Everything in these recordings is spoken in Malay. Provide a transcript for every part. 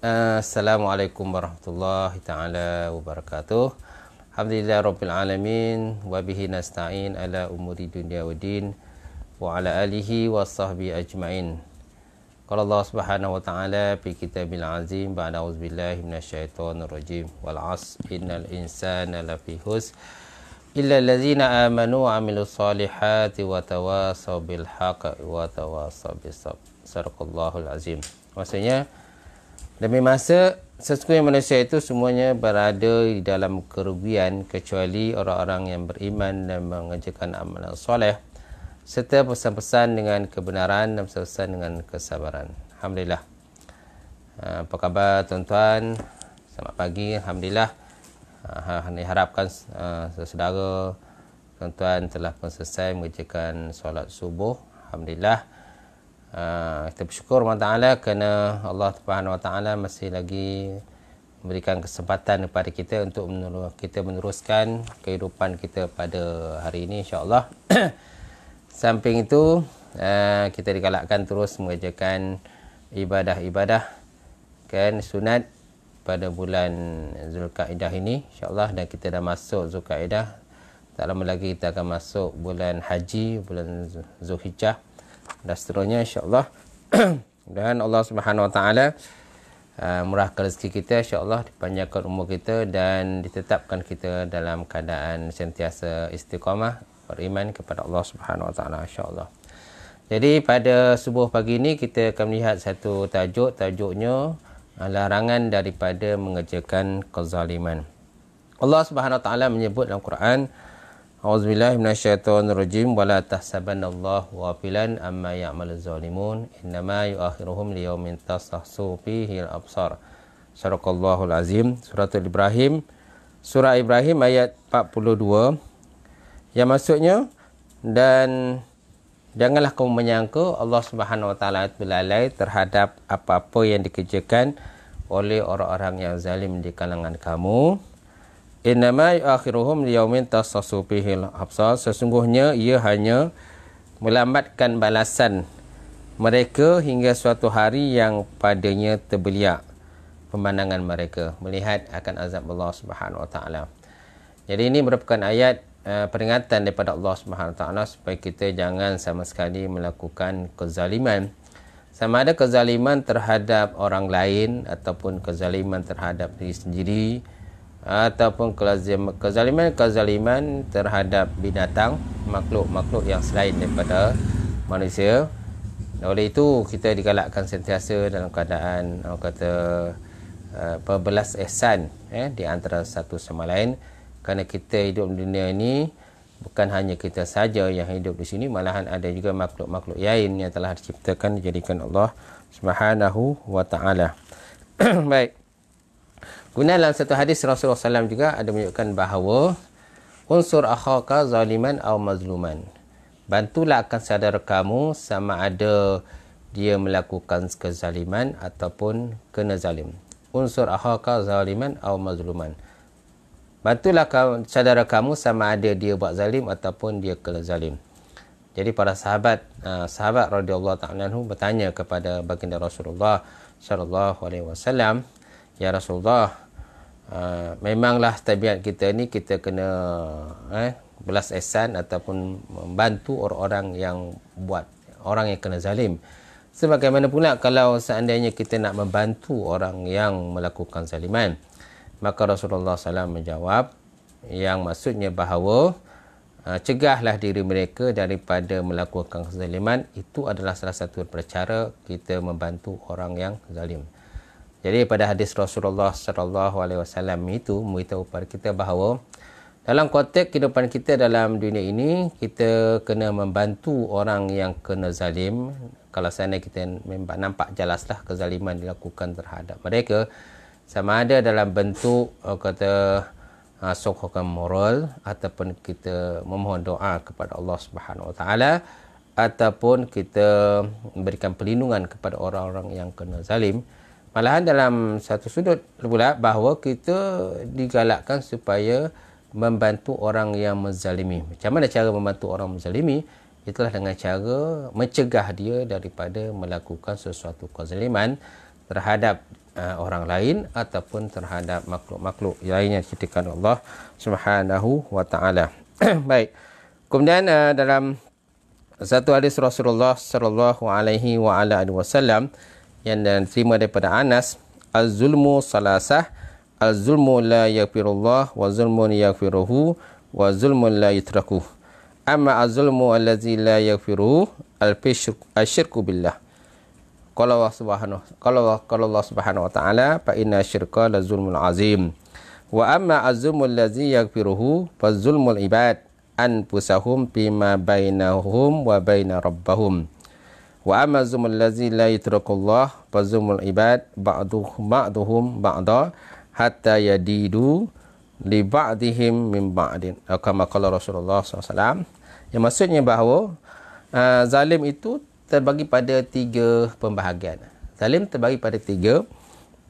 Assalamualaikum warahmatullahi taala wabarakatuh. Alhamdulillah rabbil alamin wa bihi nasta'in ala umuri dunya waddin wa ala alihi wa sahbihi ajmain. Qala Allah Subhanahu wa ta'ala fi kitabil azim ba'da auzubillahi minasyaitonir rajim wal 'asr innal insana lafi khusr illa allazina amanu wa 'amilus solihati wa tawasaw bil haqqi wa tawasaw bis sabr. Sadaqallahul azim. Maksudnya demi masa sesungguhnya manusia itu semuanya berada di dalam kerugian kecuali orang-orang yang beriman dan mengerjakan amalan soleh serta pesan-pesan dengan kebenaran dan pesan dengan kesabaran. Alhamdulillah. Apa khabar tuan-tuan? Selamat pagi. Alhamdulillah. Diharapkan saudara tuan-tuan telah pun selesai mengerjakan solat subuh. Alhamdulillah. Kita bersyukur Allah Ta'ala kerana Allah Subhanahu Wa Ta'ala masih lagi memberikan kesempatan kepada kita untuk kita meneruskan kehidupan kita pada hari ini, insyaAllah. Samping itu, kita digalakkan terus mengerjakan ibadah-ibadah kan sunat pada bulan Zulkaidah ini, insyaAllah. Dan kita dah masuk Zulkaidah, tak lama lagi kita akan masuk bulan Haji, bulan Zulhijjah dan seterusnya, insyaAllah. Dan Allah Subhanahu Wa Ta'ala murahkan rezeki kita, insyaAllah, dipanjangkan umur kita dan ditetapkan kita dalam keadaan sentiasa istiqamah beriman kepada Allah Subhanahu Wa Ta'ala, insyaAllah. Jadi pada subuh pagi ini kita akan melihat satu tajuknya larangan daripada mengerjakan kezaliman. Allah Subhanahu Wa Ta'ala menyebut dalam Quran, A'udzubillahi minasyaitonirrajim wa la tahsabanallahu ghafilan amma ya'maluz zalimun innama yu'akhiruhum liyaumin tashkhasu fihi al-absar. Sadaqallahul azim. Surah Ibrahim, surah Ibrahim ayat 42, yang maksudnya, dan janganlah kamu menyangka Allah Subhanahu Wa Ta'ala itu lalai terhadap apa-apa yang dikerjakan oleh orang-orang yang zalim di kalangan kamu. Innama yu'akhiruhum liyaumin tashkhasu fihi al-absar. Sesungguhnya ia hanya melambatkan balasan mereka hingga suatu hari yang padanya terbeliak pemandangan mereka melihat akan azab Allah Subhanahu Wa Ta'ala. Jadi ini merupakan ayat peringatan daripada Allah Subhanahu Wa Ta'ala supaya kita jangan sama sekali melakukan kezaliman, sama ada kezaliman terhadap orang lain ataupun kezaliman terhadap diri sendiri, ataupun kezaliman terhadap binatang, makhluk-makhluk yang selain daripada manusia. Oleh itu kita digalakkan sentiasa dalam keadaan berbelas ihsan di antara satu sama lain, kerana kita hidup di dunia ini bukan hanya kita saja yang hidup di sini, malahan ada juga makhluk-makhluk lain yang telah diciptakan dijadikan Allah Subhanahu Wa Ta'ala. Baik. Kemudian dalam satu hadis Rasulullah SAW juga ada menunjukkan bahawa unsur akhaka zaliman aw mazluman. Bantulah akan saudara kamu sama ada dia melakukan kezaliman ataupun kena zalim. Unsur akhaka zaliman aw mazluman. Bantulah saudara kamu sama ada dia buat zalim ataupun dia kena zalim. Jadi para sahabat radhiyallahu ta'ala anhu bertanya kepada baginda Rasulullah sallallahu alaihi wasallam, ya Rasulullah, memanglah tabiat kita ni kita kena belas ihsan ataupun membantu orang-orang yang kena zalim. Sebagaimana pula kalau seandainya kita nak membantu orang yang melakukan zaliman? Maka Rasulullah SAW menjawab, yang maksudnya bahawa cegahlah diri mereka daripada melakukan kezaliman. Itu adalah salah satu cara kita membantu orang yang zalim. Jadi pada hadis Rasulullah SAW itu memberitahu kepada kita bahawa dalam konteks kehidupan kita dalam dunia ini, kita kena membantu orang yang kena zalim. Kalau seandainya kita nampak jelaslah kezaliman dilakukan terhadap mereka, sama ada dalam bentuk sokongan moral ataupun kita memohon doa kepada Allah Subhanahu Wa Ta'ala, ataupun kita memberikan perlindungan kepada orang-orang yang kena zalim. Malahan dalam satu sudut pula bahawa kita digalakkan supaya membantu orang yang menzalimi. Macam mana cara membantu orang menzalimi? itulah dengan cara mencegah dia daripada melakukan sesuatu kezaliman terhadap orang lain ataupun terhadap makhluk-makhluk lain yang diciptakan Allah Subhanahu wa taala. Baik. Kemudian dalam satu hadis Rasulullah sallallahu alaihi wa ala alihi wasallam yang diterima daripada Anas, az-zulmu salasah, az-zulmu la yaghfirullah wa zulmun yaghfiruhu wa zulmun la yutrakuh. Amma az-zulmu allazi la yaghfiruhu al-syirku billah. Qala Allah Subhanahu wa ta'ala fa inna syirka la zulmun azim. Wa amma az-zulmu allazi yaghfiruhu fa zulmul ibad anfusahum bima bainahum wa baina rabbahum. Wa amma az-zulmul allazi la yutrakullah fa zulmul ibad ba'duhum ba'da hatta yadidu li ba'dihim min ba'din. Kama qala Rasulullah SAW. Yang maksudnya bahawa zalim itu terbagi pada 3 pembahagian. Zalim terbagi pada 3.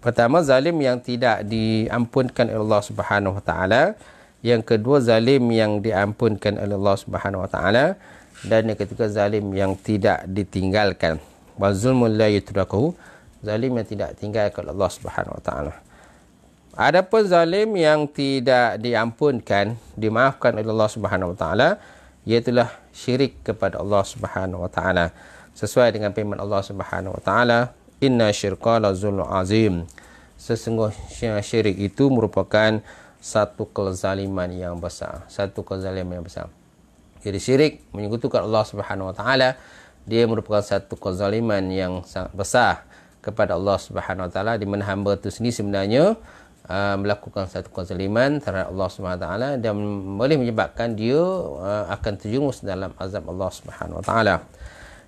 Pertama, zalim yang tidak diampunkan oleh Allah Subhanahu wa taala. Yang kedua, zalim yang diampunkan oleh Allah Subhanahu wa taala. Dan yang ketiga, zalim yang tidak ditinggalkan. Wa zulmul la yutraku, zalim yang tidak tinggalkan Allah Subhanahu wa taala. Adapun zalim yang tidak diampunkan, dimaafkan oleh Allah Subhanahu wa taala, iaitulah syirik kepada Allah Subhanahu wa taala. Sesuai dengan firman Allah Subhanahu wa taala, inna syirka la zulmun azim. Sesungguhnya syirik itu merupakan satu kezaliman yang besar, Jadi syirik menyekutukan Allah Subhanahu wa taala, dia merupakan satu kezaliman yang sangat besar kepada Allah Subhanahu wa taala, di mana hamba itu sendiri sebenarnya melakukan satu kezaliman terhadap Allah Subhanahu wa taala dan boleh menyebabkan dia akan terjerumus dalam azab Allah Subhanahu wa taala.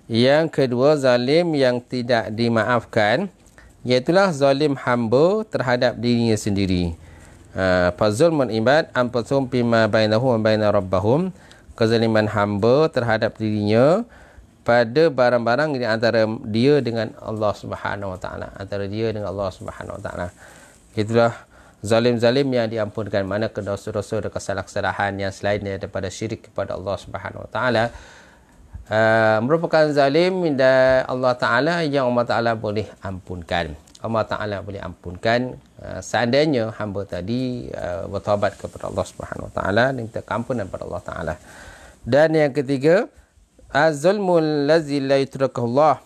Yang kedua, zalim yang tidak dimaafkan, iaitulah zalim hamba terhadap dirinya sendiri. Fazulmun ibad anfusum bima bainahum wa baina rabbahum. Kezaliman hamba terhadap dirinya pada barang-barang di antara dia dengan Allah Subhanahu wa taala, antara dia dengan Allah Subhanahu wa taala. Itulah zalim-zalim yang diampunkan, mana dosa-dosa dan kesalahan yang selain daripada syirik kepada Allah Subhanahu wa taala merupakan zalim dan Allah taala yang Allah taala boleh ampunkan. Allah taala boleh ampunkan seandainya hamba tadi bertaubat kepada Allah Subhanahu wa taala dan minta ampunan kepada Allah taala. Dan yang ketiga, az-zulmul ladzi la yutrakullah,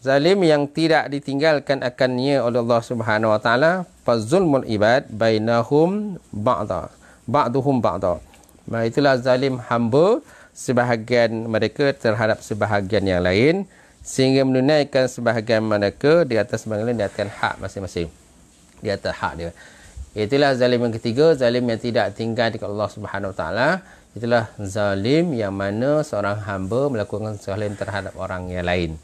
zalim yang tidak ditinggalkan akannya oleh Allah Subhanahu wa taala. Fazulmul ibad bainahum ba'duhum ba'da. Itulah zalim hamba sebahagian mereka terhadap sebahagian yang lain, sehingga menunaikan sebahagian mereka di atas sebahagian lain di atas hak masing-masing, di atas hak dia. Itulah zalim yang ketiga, zalim yang tidak tinggal di Allah Subhanahu wa taala. Itulah zalim yang mana seorang hamba melakukan kesalahan terhadap orang yang lain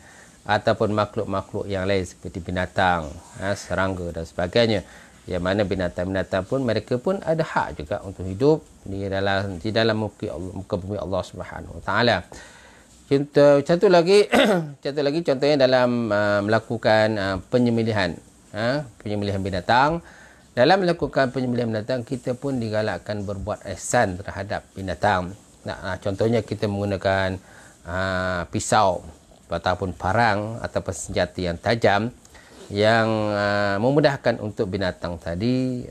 ataupun makhluk-makhluk yang lain seperti binatang, serangga dan sebagainya. Yang mana binatang-binatang pun mereka pun ada hak juga untuk hidup di dalam muka bumi Allah Subhanahu wa taala. Contoh lagi contohnya dalam melakukan penyembelihan binatang. Dalam melakukan penyembelihan binatang, kita pun digalakkan berbuat ihsan terhadap binatang. Contohnya kita menggunakan pisau ataupun parang ataupun senjata yang tajam yang memudahkan untuk binatang tadi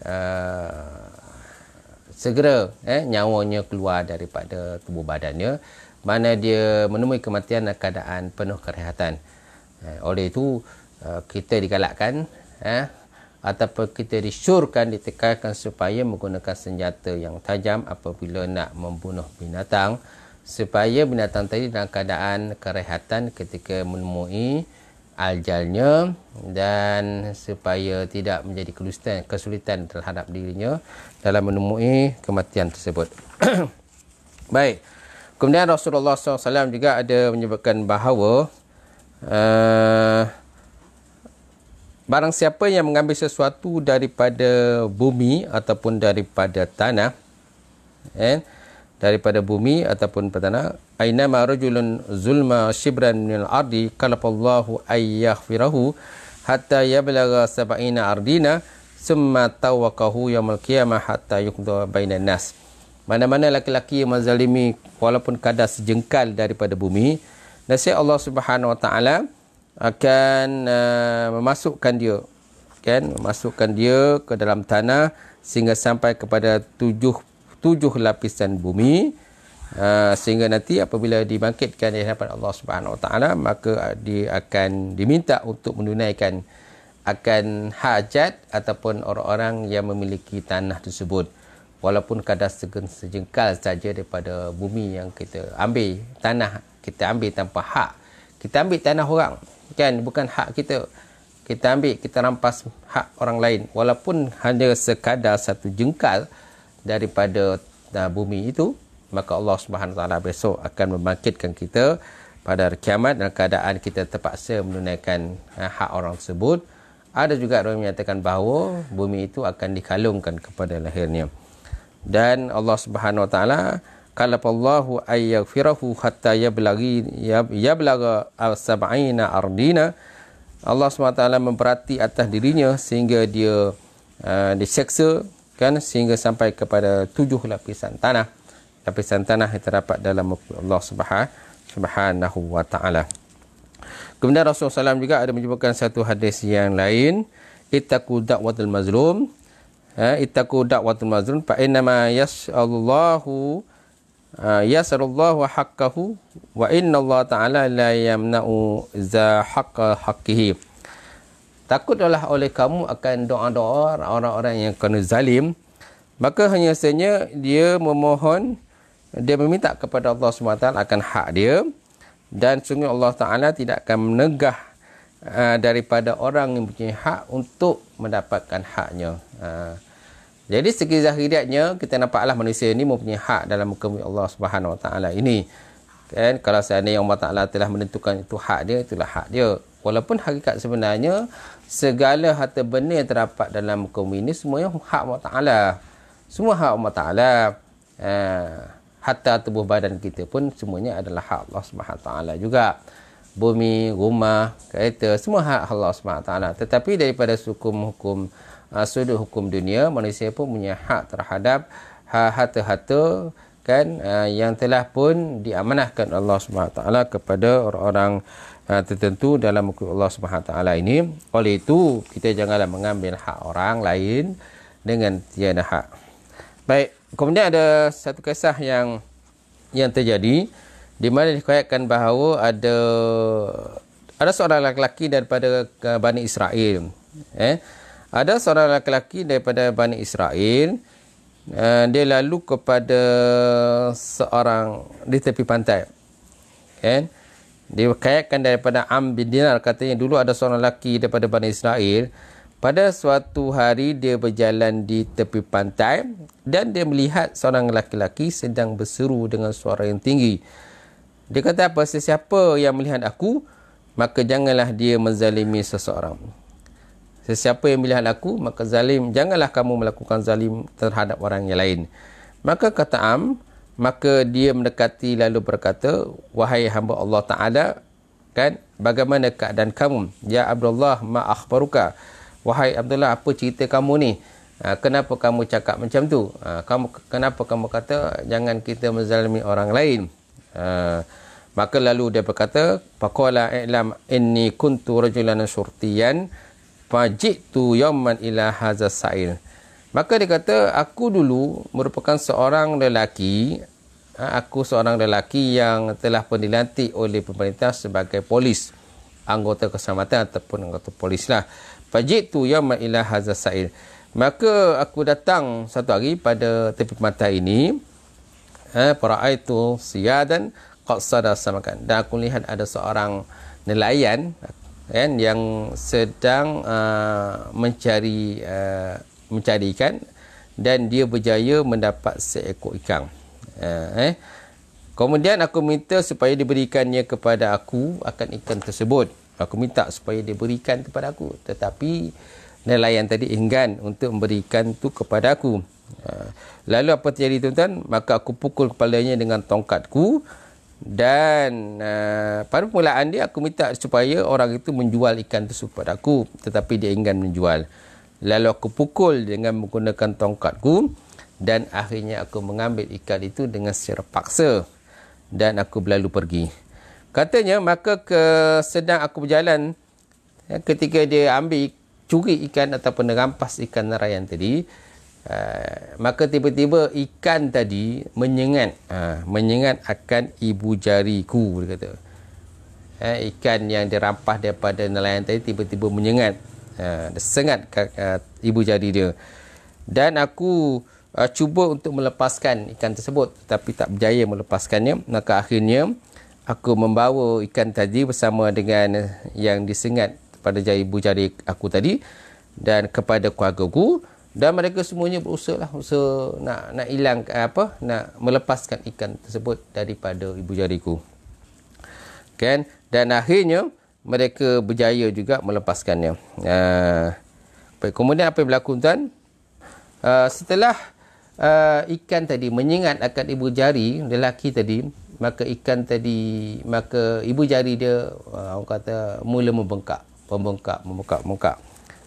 segera nyawanya keluar daripada tubuh badannya, mana dia menemui kematian dalam keadaan penuh kerehatan. Oleh itu kita digalakkan ataupun kita disyurkan, ditekankan supaya menggunakan senjata yang tajam apabila nak membunuh binatang, supaya binatang tadi dalam keadaan kerehatan ketika menemui ajalnya dan supaya tidak menjadi kesulitan terhadap dirinya dalam menemui kematian tersebut. Baik. Kemudian Rasulullah SAW juga ada menyebutkan bahawa barang siapa yang mengambil sesuatu daripada bumi ataupun daripada tanah, daripada bumi ataupun tanah, aina ma rajulun zulma shibran minal ardi kalafallahu ayyaghfirahu hatta yablagha sab'ina ardina summa tawaqahu yaumil qiyamah hatta yuqda bainan nas. Mana-mana laki-laki yang menzalimi walaupun kadar sejengkal daripada bumi, nasib Allah Subhanahu Wa Taala akan memasukkan dia ke dalam tanah sehingga sampai kepada tujuh lapisan bumi, sehingga nanti apabila dibangkitkan di hadapan Allah Subhanahu Wa Taala, maka dia akan diminta untuk menunaikan akan hajat ataupun orang-orang yang memiliki tanah tersebut, walaupun kadar sejengkal saja daripada bumi yang kita ambil. Tanah kita ambil tanpa hak, kita ambil tanah orang, kan, bukan hak kita. Kita ambil, kita rampas hak orang lain, walaupun hanya sekadar satu jengkal daripada bumi itu, maka Allah Subhanahu Wa Taala besok akan membangkitkan kita pada hari kiamat dalam keadaan kita terpaksa menunaikan hak orang tersebut. Ada juga orang yang menyatakan bahawa bumi itu akan dikalungkan kepada lahirnya. Dan Allah Subhanahu Wa Taala kalafallahu ayyaghfirahu hatta yablagha sab'ina ardina. Allah SWT memperhati atas dirinya sehingga dia diseksa, kan, sehingga sampai kepada 7 lapisan tanah. Lapisan tanah yang terdapat dalam Allah Subhanahu Wa Taala. Kemudian Rasulullah SAW juga ada menyebutkan satu hadis yang lain, ittaqu da'watul mazlum, ittaqu da'watul mazlum fa innama yas'alullahu haqqahu wa inna Allah Ta'ala la yamna'u za haqqihi. Takutlah oleh kamu akan doa-doa orang-orang yang kena zalim, maka hanya saja dia memohon, dia meminta kepada Allah SWT akan hak dia, dan sungguh Allah Ta'ala tidak akan menegah daripada orang yang punya hak untuk mendapatkan haknya. Jadi segi zahiriatnya kita nampaklah manusia ini mempunyai hak dalam muka Allah Subhanahu Wa Taala ini. Kan, kalau seandainya Allah Taala telah menentukan itu hak dia, itulah hak dia. Walaupun hakikat sebenarnya segala harta benda yang terdapat dalam muka bumi ini semuanya hak Allah Taala. Semua hak Allah Taala. Hatta tubuh badan kita pun semuanya adalah hak Allah Subhanahu Wa Taala juga. Bumi, rumah, kereta, semua hak Allah Subhanahu Wa Taala. Tetapi daripada sudut hukum dunia, manusia pun punya hak terhadap harta-harta, kan, yang telah pun diamanahkan Allah Subhanahu Wa Taala kepada orang-orang tertentu dalam hukum Allah Subhanahu Wa Taala ini. Oleh itu kita janganlah mengambil hak orang lain dengan tiada hak. Baik, kemudian ada satu kisah yang terjadi di mana dikatakan bahawa ada seorang lelaki daripada Bani Israel. Ada seorang lelaki daripada Bani Israel, dia lalu kepada seorang di tepi pantai. Kan? Dikatakan daripada Am bin Dinar, katanya dulu ada seorang lelaki daripada Bani Israel. Pada suatu hari dia berjalan di tepi pantai dan dia melihat seorang lelaki sedang berseru dengan suara yang tinggi. Dia kata apa? Sesiapa yang melihat aku, maka janganlah dia menzalimi seseorang. Sesiapa yang melihat aku, maka janganlah kamu melakukan zalim terhadap orang yang lain. Maka kata Am, maka dia mendekati lalu berkata, wahai hamba Allah Ta'ala, kan, bagaimana keadaan kamu? Ya Abdullah, ma akhbaruka. Wahai Abdullah, apa cerita kamu ni? Kenapa kamu cakap macam tu? Kenapa kamu kata jangan kita menzalimi orang lain? Maka lalu dia berkata, faqala i'lam inni kuntu rajulan syurtiyan fajitu yawman ila hadza sa'il. Maka dia kata, aku dulu merupakan seorang lelaki, seorang lelaki yang telah pun dilantik oleh pemerintah sebagai polis, anggota keselamatan ataupun anggota polis lah. Fajitu yawman ila hadza sa'il. Maka aku datang satu hari pada tepi pantai ini, para'aitu siyadan qad sada samakan. Dan aku lihat ada seorang nelayan, kan, yang sedang mencari ikan, dan dia berjaya mendapat seekor ikan. Kemudian aku minta supaya diberikannya kepada aku akan ikan tersebut. Aku minta supaya diberikan kepada aku, tetapi nelayan tadi enggan untuk memberikan tu kepada aku. Lalu apa terjadi, tuan-tuan? Maka aku pukul kepalanya dengan tongkatku, dan pada permulaan dia aku minta supaya orang itu menjual ikan tersebut kepada aku, tetapi dia enggan menjual. Lalu aku pukul dengan menggunakan tongkatku, dan akhirnya aku mengambil ikan itu dengan secara paksa dan aku berlalu pergi. Katanya maka sedang aku berjalan, ketika dia curi ikan ataupun rampas ikan narayan tadi, maka tiba-tiba ikan tadi menyengat akan ibu jariku, dia kata. Ikan yang dirampas daripada nelayan tadi tiba-tiba menyengat, sengat ibu jari dia, dan aku cuba untuk melepaskan ikan tersebut tapi tak berjaya melepaskannya. Maka akhirnya aku membawa ikan tadi bersama dengan yang disengat pada ibu jari aku tadi dan kepada keluargaku, dan mereka semuanya berusaha nak hilang nak melepaskan ikan tersebut daripada ibu jariku, kan. Dan akhirnya mereka berjaya juga melepaskannya. Kemudian apa yang berlaku, tuan? Setelah ikan tadi menyengat akan ibu jari lelaki tadi, maka ibu jari dia orang kata mula membengkak,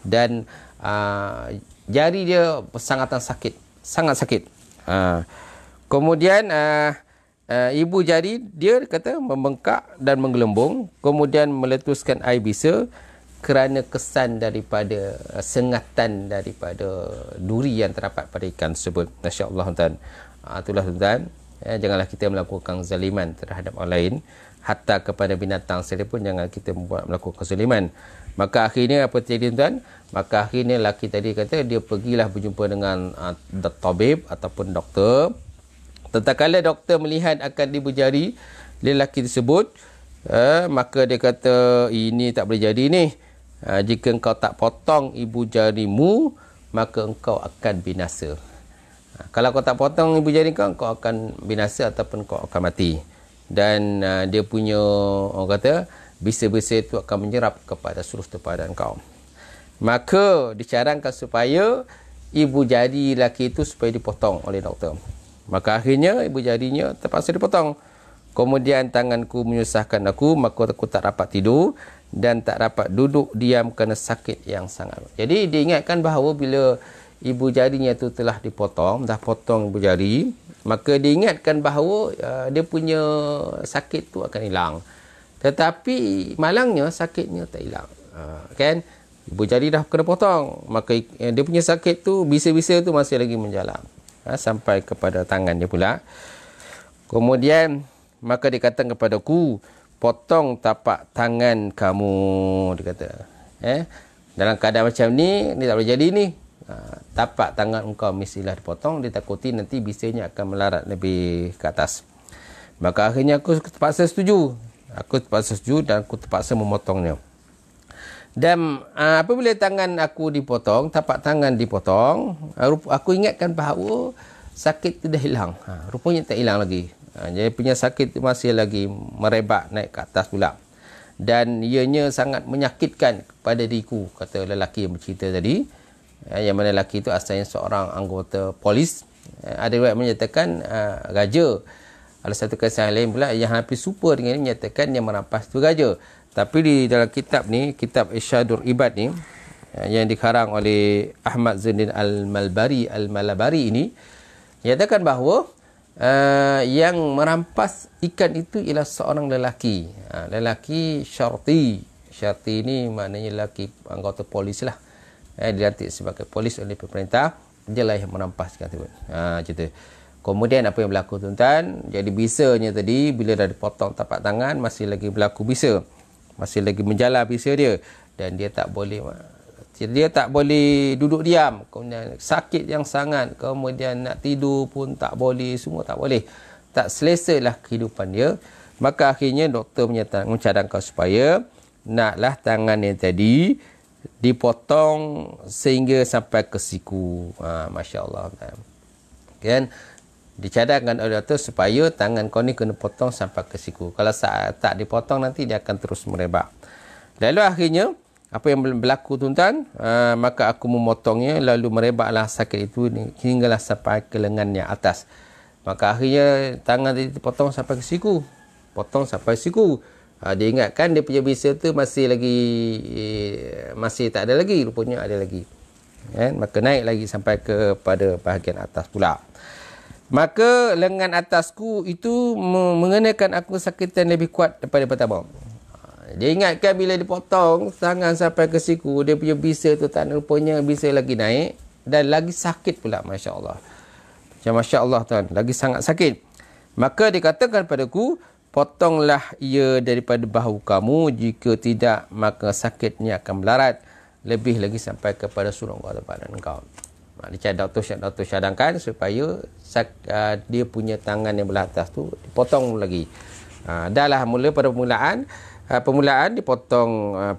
dan jari dia sangat sakit. Kemudian ibu jari dia kata membengkak dan menggelembung, kemudian meletuskan air bisa kerana kesan daripada sengatan daripada duri yang terdapat pada ikan tersebut. Masya-Allah, tuan. Itulah, tuan. Janganlah kita melakukan zaliman terhadap orang lain, hatta kepada binatang sekalipun jangan kita melakukan zaliman. Maka akhirnya apa terjadi, tuan? Maka akhirnya lelaki tadi kata dia pergilah berjumpa dengan tabib ataupun doktor. Tatkala doktor melihat akan ibu jari lelaki tersebut, maka dia kata ini tak boleh jadi ni. Jika engkau tak potong ibu jarimu, maka engkau akan binasa. Kalau kau tak potong ibu jari kau akan binasa ataupun kau akan mati. Dan dia punya, orang kata, bisa-bisa itu akan menyerap kepada seluruh tubuh kau. Maka dicarankan supaya ibu jari lelaki itu supaya dipotong oleh doktor. Maka akhirnya ibu jarinya terpaksa dipotong. Kemudian tanganku menyusahkan aku, maka aku tak dapat tidur dan tak dapat duduk diam kerana sakit yang sangat. Jadi diingatkan bahawa bila ibu jarinya itu telah dipotong, dah potong ibu jari, maka diingatkan bahawa dia punya sakit tu akan hilang. Tetapi malangnya sakitnya tak hilang. Kan? Ibu jari dah kena potong, maka dia punya sakit tu bisa-bisa tu masih lagi menjalar. Sampai kepada tangan dia pula. Kemudian maka dia kata kepadaku, potong tapak tangan kamu, dia kata. Dalam keadaan macam ni tak boleh jadi ni. Tapak tangan engkau mestilah dipotong, ditakuti nanti bisanya akan melarat lebih ke atas. Maka akhirnya aku terpaksa setuju. Dan aku terpaksa memotongnya. Dan apabila tangan aku dipotong, tapak tangan dipotong, aku ingatkan bahawa sakit itu dah hilang. Rupanya tak hilang lagi. Jadi punya sakit itu masih lagi merebak naik ke atas pula. Dan ianya sangat menyakitkan kepada diriku, kata lelaki yang bercerita tadi. Yang mana lelaki itu asalnya seorang anggota polis. Ada riwayat menyatakan raja. Ada satu kisah lain pula yang hampir serupa dengan ini, menyatakan yang merampas itu raja. Tapi di dalam kitab ni, kitab Irsyadur Ibad ni, yang dikarang oleh Ahmad Zainuddin Al-Malabari ini, nyatakan bahawa yang merampas ikan itu ialah seorang lelaki. Lelaki syarti. Syarti ni maknanya lelaki anggota polis lah. Dilantik sebagai polis oleh pemerintah. Dia lah yang merampas ikan tersebut. Cerita. Kemudian apa yang berlaku, tuan-tuan? Jadi bisanya tadi, bila dah dipotong tapak tangan, masih lagi berlaku bisa. Masih lagi menjalar bisa dia. Dan dia tak boleh duduk diam. Kemudian sakit yang sangat. Kemudian nak tidur pun tak boleh. Semua tak boleh. Tak selesalah kehidupan dia. Maka akhirnya doktor mencadangkan supaya naklah tangan yang tadi dipotong sehingga sampai ke siku. Masya Allah. Kan? Dicadangkan oleh doktor supaya tangan kau ni kena potong sampai ke siku. Kalau tak dipotong nanti dia akan terus merebak. Lalu akhirnya apa yang berlaku, tuan-tuan? Maka aku memotongnya, lalu merebaklah sakit itu hinggalah sampai ke lengannya atas. Maka akhirnya tangan tadi dipotong sampai ke siku. Potong sampai siku. Dia ingatkan dia punya bisa tu masih tak ada lagi. Rupanya ada lagi. Maka naik lagi sampai kepada bahagian atas pula. Maka lengan atasku itu mengenakan aku sakitan lebih kuat daripada pertama. Dia ingatkan bila dipotong tangan sampai ke siku, dia punya bisa tu tak rupanya bisa lagi naik dan lagi sakit pula, Masya Allah. Macam Masya Allah tuan, lagi sangat sakit. Maka dikatakan padaku, potonglah ia daripada bahu kamu, jika tidak maka sakitnya akan melarat lebih lagi sampai kepada sulung badan engkau. Doktor cadangkan supaya dia punya tangan yang belah atas tu dipotong lagi. Dah lah mula pada permulaan dipotong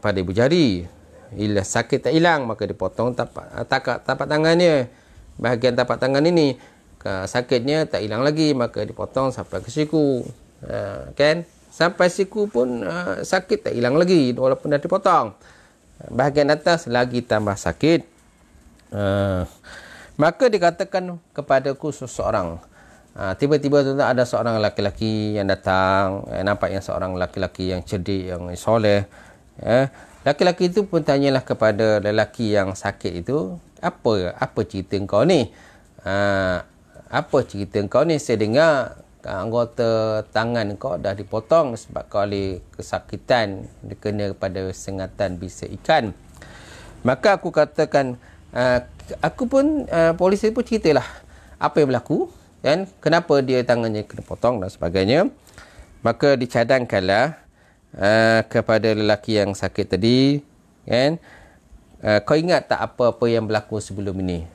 pada ibu jari. Bila sakit tak hilang maka dipotong tapak tangannya. Bahagian tapak tangan ini sakitnya tak hilang lagi maka dipotong sampai ke siku. Kan? Sampai siku pun sakit tak hilang lagi walaupun dah dipotong. Bahagian atas lagi tambah sakit. Maka dikatakan kepadaku seseorang, tiba-tiba tu ada seorang laki-laki yang datang, nampaknya seorang laki-laki yang cerdik, yang soleh. Laki-laki itu pun tanyalah kepada lelaki yang sakit itu, apa cerita kau ni? Apa cerita kau ni? Saya dengar anggota tangan kau dah dipotong sebab kau oleh kesakitan dikena pada sengatan bisa ikan. Maka aku katakan, aku pun polisi pun ceritalah apa yang berlaku dan kenapa dia tangannya kena potong dan sebagainya. Maka dicadangkanlah kepada lelaki yang sakit tadi, kan, kau ingat tak apa-apa yang berlaku sebelum ini?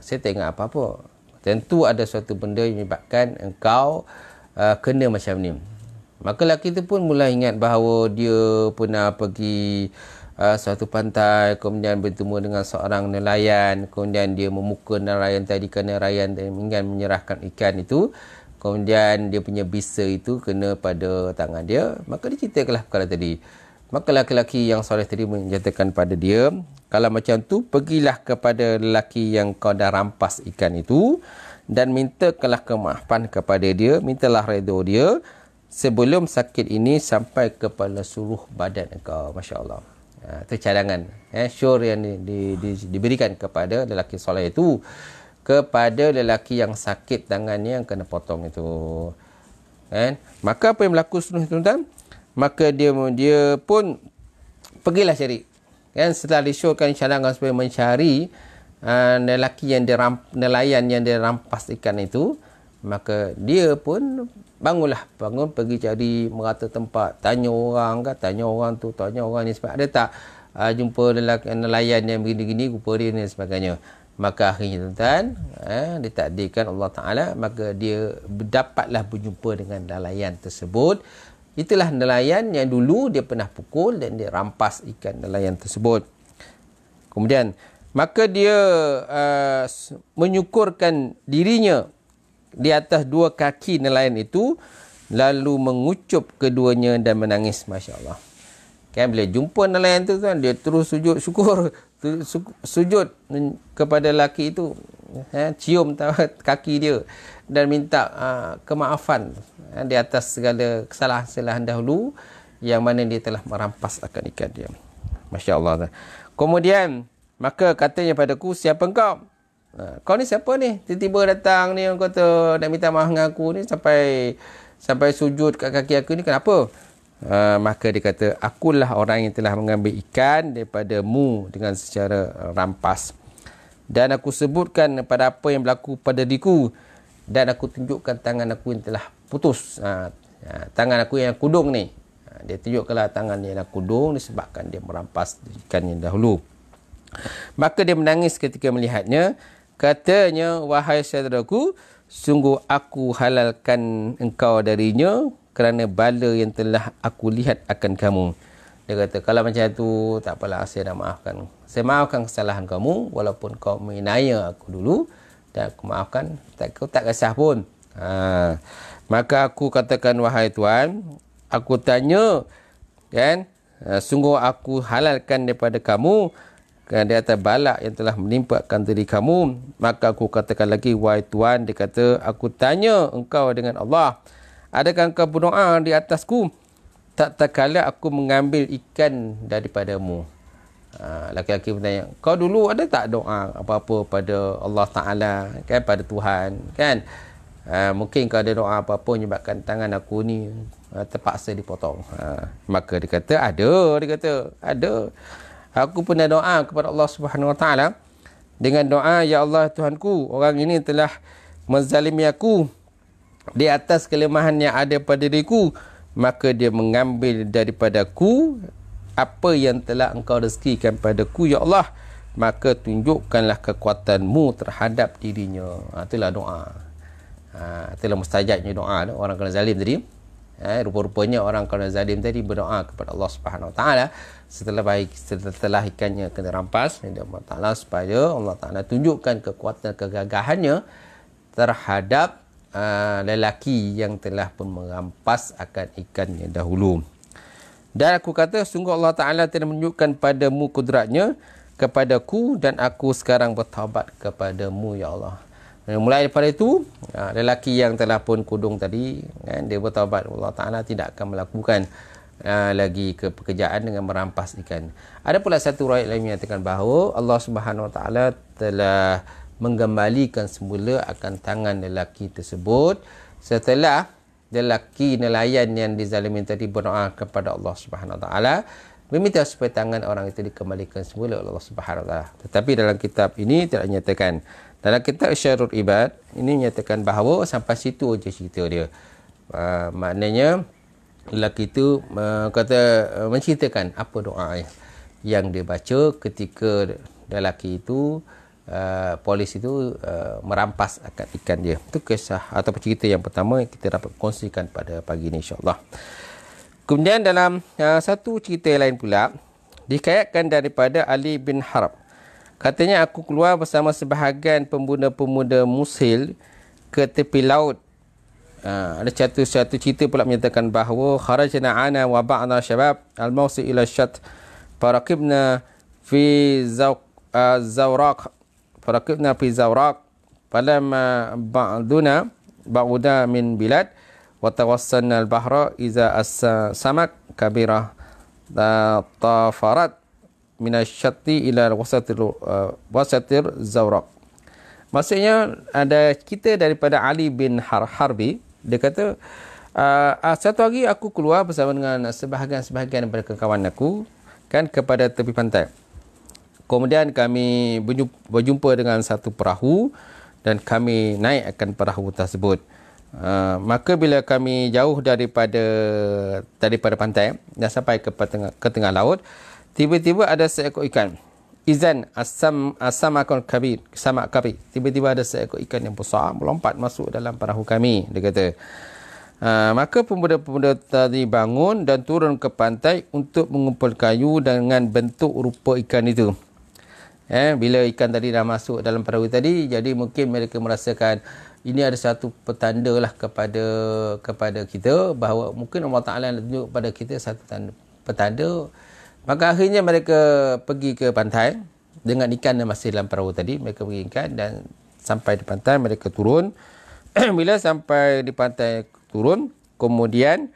Saya tak ingat apa-apa. Tentu ada suatu benda yang menyebabkan engkau kena macam ni. Maka lelaki itu pun mula ingat bahawa dia pernah pergi suatu pantai, kemudian bertemu dengan seorang nelayan, kemudian dia memukul nelayan tadi kerana nelayan ingin menyerahkan ikan itu, kemudian dia punya bisa itu kena pada tangan dia. Maka dia ceritakanlah perkara tadi. Maka lelaki yang soleh tadi menyatakan pada dia, kalau macam tu pergilah kepada lelaki yang kau dah rampas ikan itu dan mintakanlah kemaafan kepada dia, mintalah redha dia sebelum sakit ini sampai kepada seluruh badan engkau. Masya Allah. Itu cadangan syur yang diberikan kepada lelaki soleh itu kepada lelaki yang sakit tangannya yang kena potong itu. Maka apa yang berlaku seterusnya tuan-tuan? Maka dia pun pergilah cari. Setelah disyurkan cadangan supaya mencari lelaki yang nelayan yang dia rampas ikan itu, maka dia pun bangun pergi cari merata tempat, tanya orang tu, tanya orang ni sebab ada tak jumpa nelayan yang begini-gini rupa dia ni sebagainya. Maka akhirnya tuan-tuan, ditakdirkan Allah Ta'ala, maka dia dapatlah berjumpa dengan nelayan tersebut. Itulah nelayan yang dulu dia pernah pukul dan dia rampas ikan nelayan tersebut. Kemudian maka dia menyukurkan dirinya di atas dua kaki nelayan itu, lalu mengucup keduanya dan menangis. Masya Allah. Kan bila jumpa nelayan tu kan, dia terus sujud syukur, sujud kepada lelaki itu, cium kaki dia dan minta kemaafan di atas segala kesalahan-kesalahan dahulu yang mana dia telah merampas akan ikan dia. Masya Allah. Kemudian maka katanya padaku, siapa engkau? Kau ni siapa ni? Tiba-tiba datang ni, orang kata nak minta maaf dengan aku ni sampai sujud kat kaki aku ni, kenapa? Maka dia kata, akulah orang yang telah mengambil ikan daripadamu dengan secara rampas. Dan aku sebutkan pada apa yang berlaku pada diriku, dan aku tunjukkan tangan aku yang telah putus. Tangan aku yang kudung ni. Dia tunjukkanlah tangan yang kudung disebabkan dia merampas ikan yang dahulu. Maka dia menangis ketika melihatnya. Katanya, wahai saudaraku, sungguh aku halalkan engkau darinya kerana bala yang telah aku lihat akan kamu. Dia kata, kalau macam tu, tak apalah, saya dah maafkan. Saya maafkan kesalahan kamu, walaupun kau menganiaya aku dulu, dan aku maafkan, kau tak kisah pun. Maka aku katakan, wahai Tuan, aku tanya, kan, sungguh aku halalkan daripada kamu, di atas balak yang telah menimpakan diri kamu. Maka aku katakan lagi, wahai Tuan, dia kata, aku tanya engkau dengan Allah, adakah engkau berdoa di atasku tak kala aku mengambil ikan daripadamu? Laki-laki bertanya, kau dulu ada tak doa apa-apa pada Allah Ta'ala, kan, pada Tuhan, kan? Mungkin kau ada doa apa-apa menyebabkan tangan aku ni terpaksa dipotong. Maka dia kata, ada. Aku pernah doa kepada Allah Subhanahu Wa Ta'ala dengan doa, ya Allah Tuhanku, orang ini telah menzalimi aku di atas kelemahan yang ada pada diriku, maka dia mengambil daripadaku apa yang telah engkau rezekikan padaku, ya Allah, maka tunjukkanlah kekuatanmu terhadap dirinya. Itulah doa. Itulah mustajabnya doa orang kena zalim tadi. Rupa-rupanya orang kena zalim tadi berdoa kepada Allah Subhanahu Wa Ta'ala setelah ikannya kena rampas, Allah Ta'ala, supaya Allah Ta'ala tunjukkan kekuatan kegagahannya terhadap lelaki yang telah pun merampas akan ikannya dahulu. Dan aku kata, sungguh Allah Ta'ala telah menunjukkan padamu kudratnya kepadaku, dan aku sekarang bertaubat kepadamu, ya Allah. Dan mulai daripada itu, lelaki yang telah pun kudung tadi, kan, dia bertaubat. Allah Ta'ala tidak akan melakukan lagi pekerjaan dengan merampas ikan. Ada pula satu riwayat lain menyatakan bahawa Allah Subhanahu Wa Ta'ala telah menggembalikan semula akan tangan lelaki tersebut setelah lelaki nelayan yang dizalimi tadi berdoa kepada Allah Subhanahu Wa Ta'ala, meminta supaya tangan orang itu dikembalikan semula oleh Allah Subhanahu Wa Ta'ala. Tetapi dalam kitab ini tidak nyatakan. Dalam kitab Syarul Ibad ini menyatakan bahawa sampai situ aja cerita dia. Maknanya lelaki itu menceritakan apa doa yang dia baca ketika lelaki itu polis itu merampas akan ikan dia. Itu kisah atau cerita yang pertama yang kita dapat kongsikan pada pagi ini, insya-Allah. Kemudian dalam satu cerita lain pula dikayatkan daripada Ali bin Harb. Katanya, aku keluar bersama sebahagian pemuda-pemuda Musil ke tepi laut. Ada satu cerita pula menyatakan bahawa kharajna ana wa ba'na syabab al-mawsi ila syat faraqibna fi zawraq falamma ba'uda min bilad wa tawassalna al-bahra iza as-samak kabirah tafarat minasyati ila wasatir zawraq. Maksudnya ada kita daripada Ali bin Harbi. Dia kata, satu hari aku keluar bersama dengan sebahagian daripada kawan aku, kan, kepada tepi pantai. Kemudian kami berjumpa dengan satu perahu dan kami naik akan perahu tersebut. Maka bila kami jauh daripada pantai dan sampai ke tengah laut, tiba-tiba ada seekor ikan. Izan as-samakun kabir, samak kabir. Tiba-tiba ada seekor ikan yang besar melompat masuk dalam perahu kami, dia kata. Maka pemuda-pemuda tadi bangun dan turun ke pantai untuk mengumpul kayu dengan bentuk rupa ikan itu. Bila ikan tadi dah masuk dalam perahu tadi, jadi mungkin mereka merasakan ini ada satu petanda lah kepada kita, bahawa mungkin Allah Ta'ala tunjuk pada kita satu petanda. Maka akhirnya mereka pergi ke pantai dengan ikan yang masih dalam perahu tadi. Mereka pergi ikan dan sampai di pantai mereka turun. Bila sampai di pantai turun, kemudian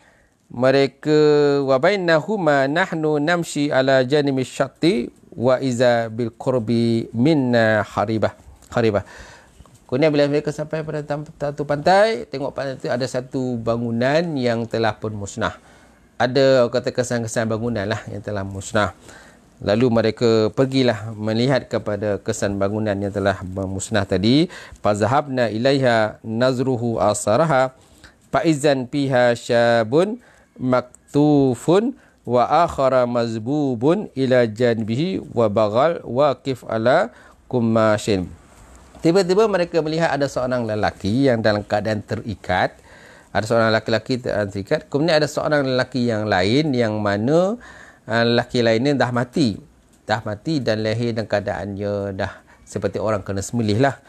mereka wabainahuma nahnu namshi ala janimi syatti wa iza bil qurbi minna haribah. Kemudian bila mereka sampai pada satu pantai, tengok pantai itu ada satu bangunan yang telah pun musnah. Ada kata kesan-kesan bangunan lah yang telah musnah. Lalu mereka pergilah melihat kepada kesan bangunan yang telah musnah tadi. Fazahabna ilaiha nazruhu asaraha faizan piha syabun maktufun wa akhara mazbubun ila janbihi wa bagal waqif ala kumashin. Tiba-tiba mereka melihat ada seorang lelaki yang dalam keadaan terikat. Ada seorang lelaki terikat. Kemudian ada seorang lelaki yang lain yang mana lelaki lainnya dah mati. Dah mati dan lahir dalam keadaannya dah seperti orang kena sembelih lah.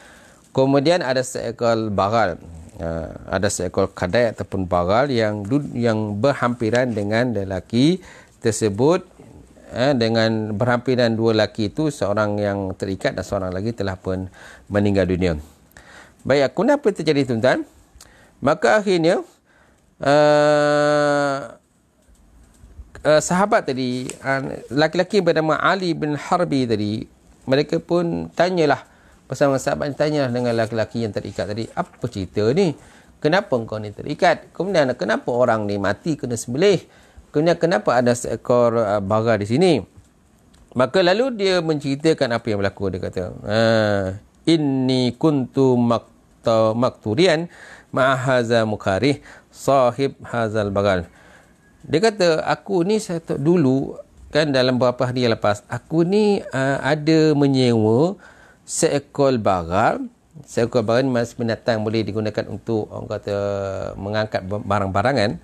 Kemudian ada seekor bagal. Ada seekor kadai ataupun bagal yang berhampiran dengan lelaki tersebut. Dengan berhampiran dua lelaki itu, seorang yang terikat dan seorang lagi telah pun meninggal dunia. Baik, kenapa terjadi tuan-tuan? Maka akhirnya sahabat tadi, laki-laki bernama Ali bin Harbi tadi, mereka pun tanyalah, bersama sahabat tanyalah dengan laki-laki yang terikat tadi, apa cerita ni? Kenapa kau ni terikat? Kemudian kenapa orang ni mati kena sembelih? Kemudian kenapa ada seekor bara di sini? Maka lalu dia menceritakan apa yang berlaku. Dia kata, inni kuntu makturian ma'ahaza mukarih sahib hazal bagal. Dia kata, aku ni dulu, kan dalam beberapa hari yang lepas, aku ni ada menyewa seekor bagal. Seekor bagal ni binatang boleh digunakan untuk, orang kata, mengangkat barang-barangan.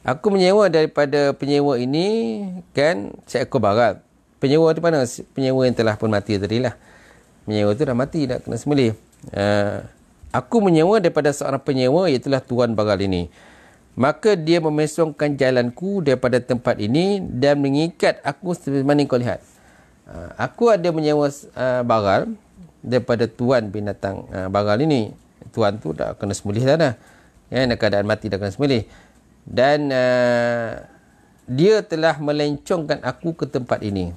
Aku menyewa daripada penyewa ini, kan, seekor bagal. Penyewa tu mana? Penyewa yang telah pun mati tadi lah. Penyewa tu dah mati, dah kena sembelih. Aku menyewa daripada seorang penyewa, iaitulah tuan bagal ini. Maka dia memesongkan jalanku daripada tempat ini dan mengikat aku seperti mana kau lihat. Aku ada menyewa bagal daripada tuan binatang bagal ini. Tuan tu dah kena sembelih dah. Dalam keadaan mati dah kena sembelih. Dan dia telah melencongkan aku ke tempat ini.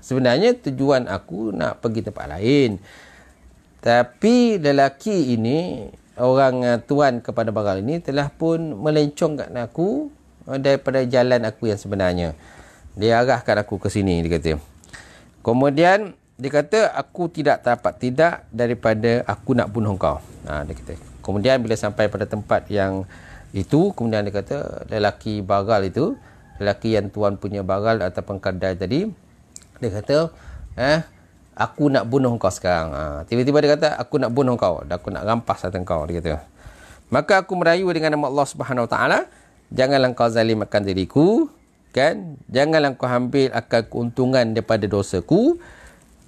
Sebenarnya tujuan aku nak pergi tempat lain. Tapi lelaki ini, orang tuan kepada bagal ini, telah pun melencongkan aku daripada jalan aku yang sebenarnya. Dia arahkan aku ke sini, dia kata. Kemudian dia kata, aku tidak dapat tidak daripada aku nak bunuh kau. Dia kata. Kemudian bila sampai pada tempat yang itu, kemudian dia kata, lelaki bagal itu, lelaki yang tuan punya bagal ataupun kedai tadi, dia kata, aku nak bunuh kau sekarang. Tiba-tiba dia kata, aku nak bunuh kau, dan aku nak rampas harta kau, dia kata. Maka aku merayu dengan nama Allah Subhanahu Wa Taala, janganlah kau zalimkan diriku, kan? Janganlah kau ambil akal keuntungan daripada dosaku,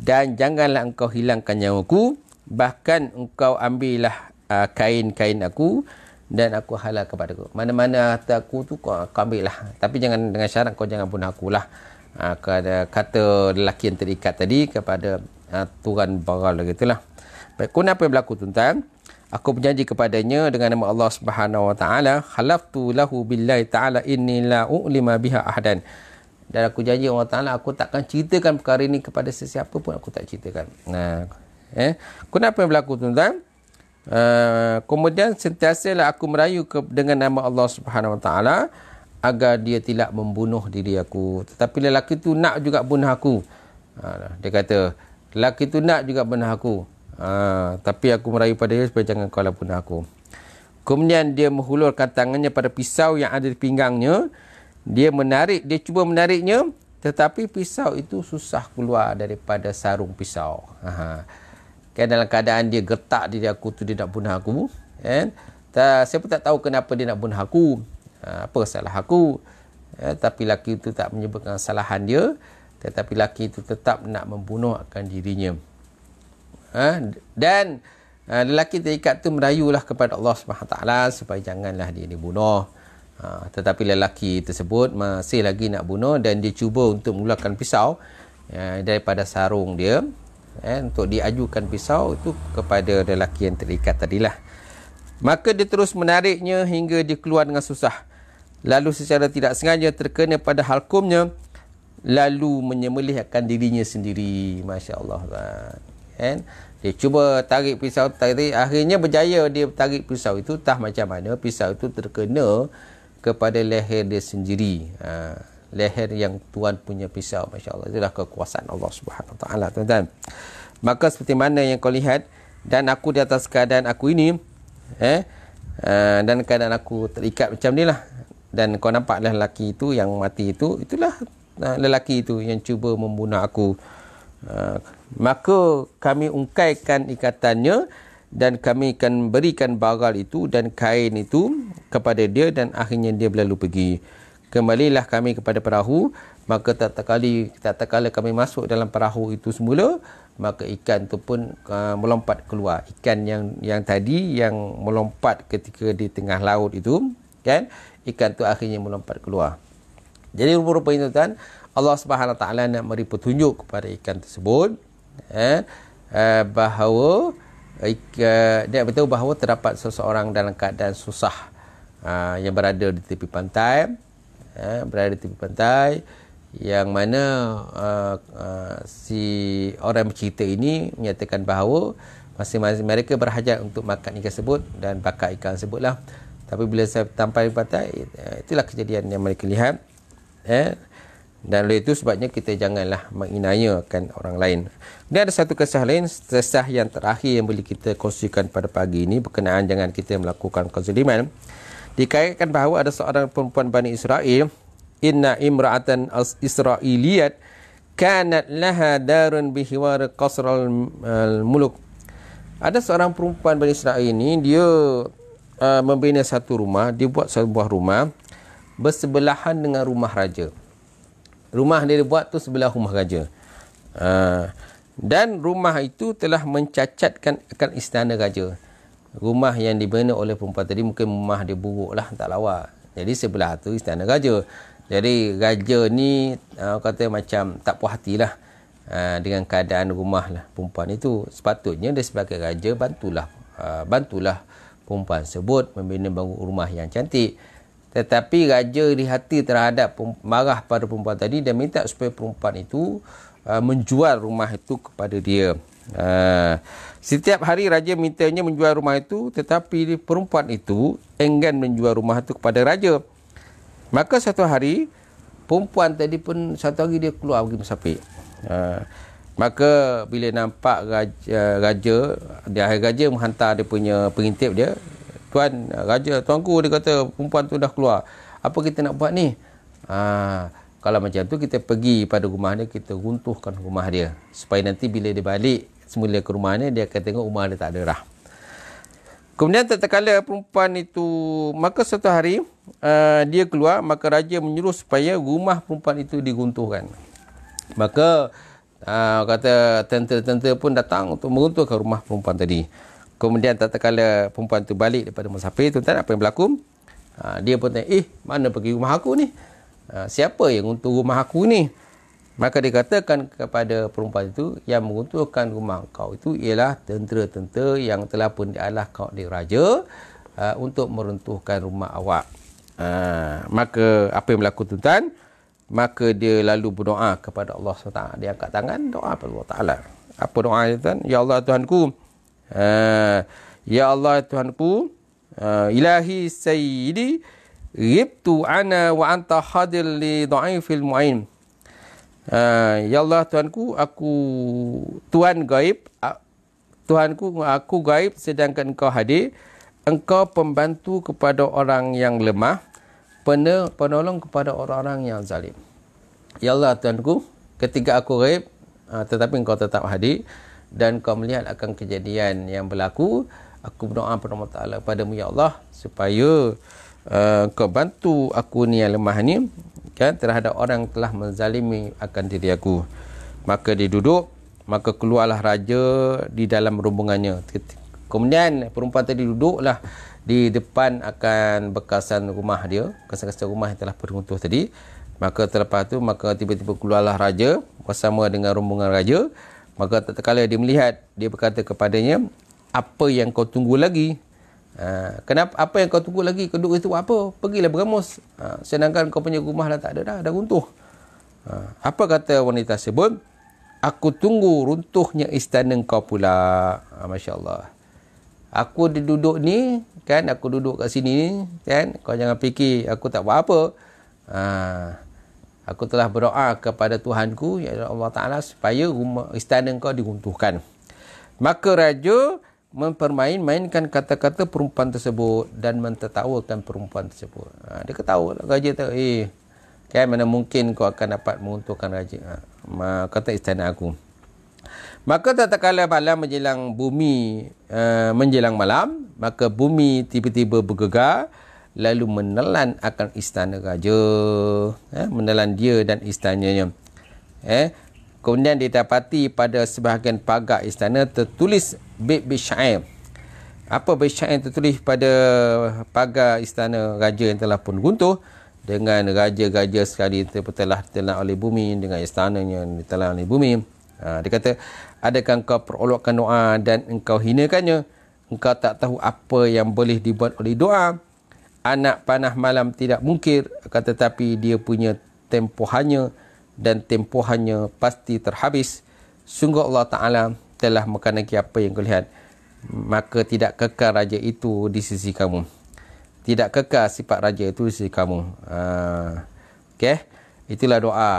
dan janganlah engkau hilangkan nyawaku, bahkan engkau ambillah kain-kain aku, dan aku halal kepadaku. Mana-mana harta aku tu kau ambil lah. Tapi jangan dengan syarat kau jangan bunuh aku lah. Kata lelaki yang terikat tadi kepada tuan bagal begitulah. Baik, kenapa yang berlaku tuan-tuan? Aku berjanji kepadanya dengan nama Allah Subhanahu Wa Taala, khalaftu lahu billahi ta'ala inni la u'lima biha ahadan. Dan aku janji Allah Ta'ala, aku takkan ceritakan perkara ini kepada sesiapa pun, aku tak ceritakan. Kenapa yang berlaku tuan-tuan? Kemudian sentiasalah aku merayu dengan nama Allah Subhanahu Wa Taala agar dia tidak membunuh diri aku. Tetapi lelaki tu nak juga bunuh aku. Dia kata, lelaki tu nak juga bunuh aku. Tapi aku merayu pada dia supaya jangan kau bunuh aku. Kemudian dia menghulurkan tangannya pada pisau yang ada di pinggangnya. Dia cuba menariknya, tetapi pisau itu susah keluar daripada sarung pisau. Dalam keadaan dia getak diri aku tu, dia nak bunuh aku. Saya pun tak tahu kenapa dia nak bunuh aku. Apa salah aku. Tapi lelaki itu tak menyebutkan kesalahan dia. Tetapi lelaki itu tetap nak membunuh akan dirinya. Dan lelaki terikat tu merayulah kepada Allah SWT supaya janganlah dia dibunuh. Tetapi lelaki tersebut masih lagi nak bunuh dan dia cuba untuk mengeluarkan pisau daripada sarung dia. Untuk diajukan pisau itu kepada lelaki yang terikat tadilah. Maka dia terus menariknya hingga dia keluar dengan susah. Lalu secara tidak sengaja terkena pada halkumnya, lalu menyembelihkan dirinya sendiri. Masya Allah. Dia cuba tarik pisau, akhirnya berjaya dia tarik pisau itu. Entah macam mana pisau itu terkena kepada leher dia sendiri. Leher yang tuan punya pisau. Masya Allah. Itulah kekuasaan Allah Subhanahu Wa Taala, tuan-tuan. Maka seperti mana yang kau lihat, dan aku di atas keadaan aku ini, dan keadaan aku terikat macam ni lah. Dan kau nampaklah lelaki itu yang mati itu, itulah lelaki itu yang cuba membunuh aku. Maka kami ungkaikan ikatannya dan kami akan berikan bagal itu dan kain itu kepada dia, dan akhirnya dia berlalu pergi. Kembalilah kami kepada perahu. Maka tak kala kami masuk dalam perahu itu semula, maka ikan tu pun melompat keluar. Ikan yang tadi yang melompat ketika di tengah laut itu, kan, ikan tu akhirnya melompat keluar. Jadi rupa-rupanya tuan, Allah Subhanahu Wa Taala nak beri petunjuk kepada ikan tersebut, bahawa dia beritahu bahawa terdapat seseorang dalam keadaan susah yang berada di tepi pantai. berada di tepi pantai, yang mana si orang bercerita ini menyatakan bahawa masing-masing mereka berhajat untuk makan ikan tersebut dan bakar ikan tersebut lah. Tapi bila saya sampai di pantai, itulah kejadian yang mereka lihat. Dan oleh itu sebabnya kita janganlah menginaya-akan orang lain. Dan ada satu kisah lain, kisah yang terakhir yang boleh kita kongsikan pada pagi ini berkenaan jangan kita melakukan kezaliman. Dikaitkan bahawa ada seorang perempuan Bani Israel, inna imra'atan israiliyat kanat laha darun bihiwar qasral muluk. Ada seorang perempuan Bani Israel ini, dia membina satu rumah, dia buat sebuah rumah bersebelahan dengan rumah raja. Rumah dia buat tu sebelah rumah raja. Dan rumah itu telah mencacatkan akan istana raja. Rumah yang dibina oleh perempuan tadi mungkin rumah dia buruk lah, tak lawa. Jadi sebelah tu istana raja. Jadi raja ni kata macam tak puas hatilah dengan keadaan rumah lah perempuan itu. Sepatutnya dia sebagai raja bantulah perempuan tersebut membina bangun rumah yang cantik. Tetapi raja di hati terhadap marah pada perempuan tadi dan minta supaya perempuan itu menjual rumah itu kepada dia. Setiap hari raja mintanya menjual rumah itu, tetapi perempuan itu enggan menjual rumah itu kepada raja. Maka satu hari perempuan tadi pun satu hari dia keluar pergi musafir. Maka bila nampak raja menghantar dia punya pengintip dia, Tuan raja, tuanku, dia kata perempuan tu dah keluar. Apa kita nak buat ni? Kalau macam tu kita pergi pada rumah dia, kita runtuhkan rumah dia. Supaya nanti bila dia balik semula ke rumahnya, dia akan tengok rumah dia tak ada rah. Kemudian tatkala perempuan itu, maka satu hari dia keluar, maka raja menyuruh supaya rumah perempuan itu diruntuhkan. Maka kata tentera-tentera pun datang untuk meruntuhkan rumah perempuan tadi. Kemudian tatkala perempuan tu balik daripada musafir, tuan-tuan, apa yang berlaku? Dia pun tanya, mana pergi rumah aku ni? Siapa yang runtuh rumah aku ni? Maka dikatakan kepada perempuan itu, yang meruntuhkan rumah kau itu ialah tentera-tentera yang telah pun dialahkan oleh raja untuk meruntuhkan rumah awak. Maka apa yang berlaku, tuan-tuan? Maka dia lalu berdoa kepada Allah SWT. Dia angkat tangan, doa kepada Allah Ta'ala. Apa doa dia, tuan? Ya Allah Tuhanku, ya Allah Tuhanku, ilahi sayyidi, ghibtu ana wa anta hadir li dha'ifil mu'in. Ya Allah Tuhanku, aku Tuhan gaib, Tuhanku, aku gaib sedangkan engkau hadir. Engkau pembantu kepada orang yang lemah, penolong kepada orang-orang yang zalim. Ya Allah Tuhanku, ketika aku gaib, tetapi engkau tetap hadir dan kau melihat akan kejadian yang berlaku, aku berdoa kepada Allah Ta'ala, padamu ya Allah, supaya kau bantu aku ni yang lemah ni, kan, terhadap orang yang telah menzalimi akan diri aku. Maka dia duduk, maka keluarlah raja di dalam rombongannya. Kemudian perempuan tadi duduklah di depan akan bekasan rumah dia, bekasan rumah yang telah runtuh tadi. Maka terlepas tu, maka tiba-tiba keluarlah raja bersama dengan rombongan raja. Maka tatkala dia melihat, dia berkata kepadanya, apa yang kau tunggu lagi? Kenapa? Apa yang kau tunggu lagi? Kedua itu apa? Pergilah beramus. Sedangkan kau punya rumah dah tak ada dah runtuh. Apa kata wanita tersebut? Aku tunggu runtuhnya istana kau pula. Masya Allah. Aku duduk ni, kan? Aku duduk kat sini ni, kan? Kau jangan fikir aku tak buat apa. Aku telah berdoa kepada Tuhanku, ya Allah Ta'ala, supaya rumah istana kau diruntuhkan. Maka raja mempermain-mainkan kata-kata perempuan tersebut dan mentertawakan perempuan tersebut. Dia ketawa lah, raja tu, kan, mana mungkin kau akan dapat meruntuhkan raja, kata istana aku. Maka tatkala malam menjelang bumi menjelang malam, maka bumi tiba-tiba bergegar lalu menelan akan istana raja, menelan dia dan istananya. Kemudian didapati pada sebahagian pagar istana tertulis Bait Syair. Apa Bait Syair tertulis pada pagar istana raja yang telah pun runtuh, dengan raja-raja sekali telah ditelan oleh bumi, dengan istananya yang ditelan oleh bumi. Dia kata, adakah engkau perolokkan doa dan engkau hinakannya? Engkau tak tahu apa yang boleh dibuat oleh doa. anak panah malam tidak mungkir, akan tetapi dia punya tempohannya dan tempohannya pasti terhabis. Sungguh Allah Ta'ala telah menghendaki apa yang kau lihat, maka tidak kekal raja itu di sisi kamu. Tidak kekal sifat raja itu di sisi kamu. Okay? Itulah doa.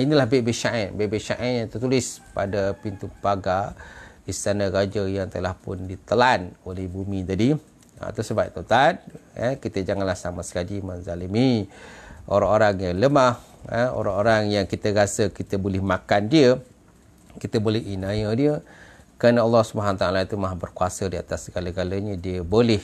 Inilah bait-bait syair. Bait-bait syair yang tertulis pada pintu pagar istana raja yang telah pun ditelan oleh bumi tadi. Itu sebab tuan, kita janganlah sama sekali menzalimi orang-orang yang lemah, orang-orang yang kita rasa kita boleh makan dia, kita boleh inaya dia, kerana Allah SWT itu maha berkuasa di atas segala-galanya. Dia boleh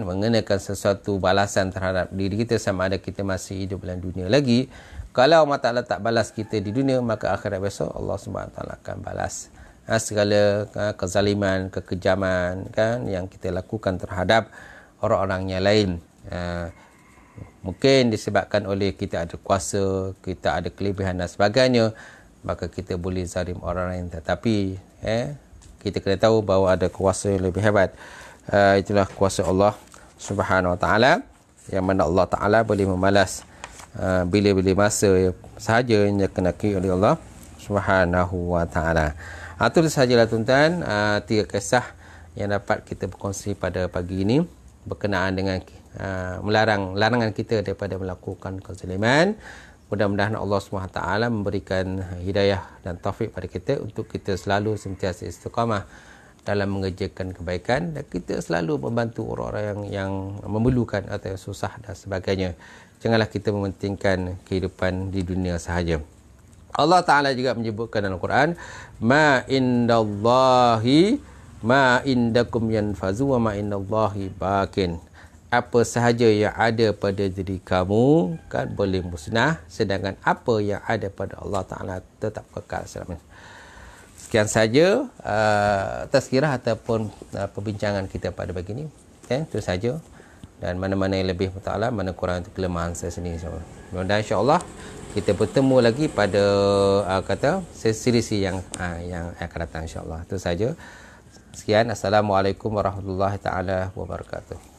mengenakan sesuatu balasan terhadap diri kita sama ada kita masih hidup dalam dunia lagi. Kalau Allah Ta'ala tak balas kita di dunia, maka akhirat besok Allah SWT akan balas segala kezaliman, kekejaman yang kita lakukan terhadap orang-orang yang lain. Mungkin disebabkan oleh kita ada kuasa, kita ada kelebihan dan sebagainya, maka kita boleh zalim orang lain. Tetapi kita kena tahu bahawa ada kuasa yang lebih hebat. Itulah kuasa Allah Subhanahu Wa Taala, yang mana Allah Taala boleh memalas bila-bila masa sahaja yang dikenaki oleh Allah Subhanahu Wa Taala. Itu sahajalah tuan-tuan, 3 kisah yang dapat kita berkongsi pada pagi ini berkenaan dengan larangan kita daripada melakukan kezaliman. Mudah-mudahan Allah SWT memberikan hidayah dan taufik pada kita untuk kita selalu sentiasa istiqamah dalam mengerjakan kebaikan, dan kita selalu membantu orang-orang yang memerlukan atau yang susah dan sebagainya. Janganlah kita mementingkan kehidupan di dunia sahaja. Allah Ta'ala juga menyebutkan dalam Al-Quran, ma indallahi ma indakum yanfazu wa ma indallahi bakin. Apa sahaja yang ada pada diri kamu boleh musnah, sedangkan apa yang ada pada Allah Ta'ala tetap kekal selamanya. Sekian saja tazkirah ataupun perbincangan kita pada pagi ini. Itu saja. Dan mana-mana yang lebih muta'ala, mana kurang itu kelemahan saya sendiri, insyaAllah. Dan insyaAllah kita bertemu lagi pada sesi yang akan datang, insyaAllah. Itu saja. Sekian. Assalamualaikum warahmatullahi taala wabarakatuh.